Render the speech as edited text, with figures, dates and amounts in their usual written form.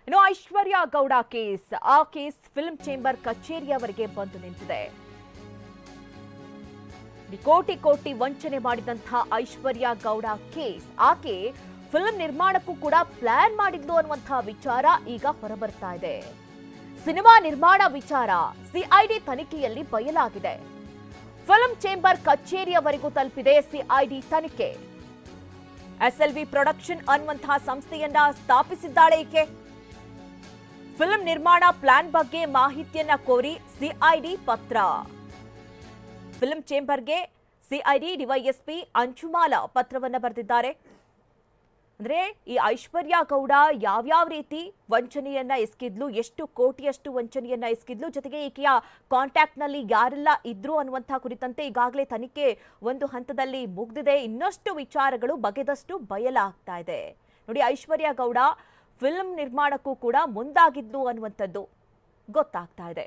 ಇನ್ನು ಐಶ್ವರ್ಯ ಗೌಡ ಕೇಸ್, ಆ case film chamber ಕಚೇರಿಯವರೆಗೆ ಬಂದು ನಿಂತಿದೆ. ಕೋಟಿ ಕೋಟಿ ವಂಚನೆ ಮಾಡಿದಂತಹ ಐಶ್ವರ್ಯ ಗೌಡ ಕೇಸ್, ಆಕೆ ಫಿಲ್ಮ್ ನಿರ್ಮಾಣಕ್ಕೂ ಕೂಡ ಪ್ಲಾನ್ ಮಾಡಿದ್ಲು ಅನ್ನುವಂತಹ ವಿಚಾರ ಈಗ ಹೊರಬರ್ತಾ ಇದೆ. ಸಿನಿಮಾ ನಿರ್ಮಾಣ ವಿಚಾರ ಸಿಐಡಿ ತನಿಖೆಯಲ್ಲಿ ಬಯಲಾಗಿದೆ. ಫಿಲ್ಮ್ ಚೇಂಬರ್ ಕಚೇರಿಯವರೆಗೂ ತಲುಪಿದೆ ಸಿಐಡಿ ತನಿಖೆ. ಎಸ್ಎಲ್ವಿ ಪ್ರೊಡಕ್ಷನ್ ಅನ್ನುವಂತಹ ಸಂಸ್ಥೆಯನ್ನ ಸ್ಥಾಪಿಸಿದ್ದಾಳೆ ಈಕೆ. ಫಿಲ್ಮ್ ನಿರ್ಮಾಣ ಪ್ಲಾನ್ ಬಗ್ಗೆ ಮಾಹಿತಿಯನ್ನ ಕೋರಿ ಸಿಐಡಿ ಪತ್ರ. ಫಿಲ್ಮ್ ಚೇಂಬರ್ಗೆ ಸಿಐಡಿ ಡಿವೈಎಸ್ಪಿ ಅಂಚುಮಾಲ ಪತ್ರವನ್ನ ಬರೆದಿದ್ದಾರೆ. ಅಂದ್ರೆ ಈ ಐಶ್ವರ್ಯ ಗೌಡ ಯಾವ್ಯಾವ ರೀತಿ ವಂಚನೆಯನ್ನ ಎಸಗಿದ್ಲು, ಎಷ್ಟು ಕೋಟಿಯಷ್ಟು ವಂಚನೆಯನ್ನ ಎಸಗಿದ್ಲು, ಜೊತೆಗೆ ಈಕೆಯ ಕಾಂಟ್ಯಾಕ್ಟ್ ನಲ್ಲಿ ಯಾರೆಲ್ಲ ಇದ್ರು ಅನ್ನುವಂತಹ ಕುರಿತಂತೆ ಈಗಾಗಲೇ ತನಿಖೆ ಒಂದು ಹಂತದಲ್ಲಿ ಮುಗಿದಿದೆ. ಇನ್ನಷ್ಟು ವಿಚಾರಗಳು ಬಗೆದಷ್ಟು ಬಯಲಾಗ್ತಾ ಇದೆ. ನೋಡಿ, ಐಶ್ವರ್ಯ ಗೌಡ ಫಿಲ್ಮ್ ನಿರ್ಮಾಣಕ್ಕೂ ಕೂಡ ಮುಂದಾಗಿದ್ಲು ಅನ್ನುವಂಥದ್ದು ಗೊತ್ತಾಗ್ತಾ ಇದೆ.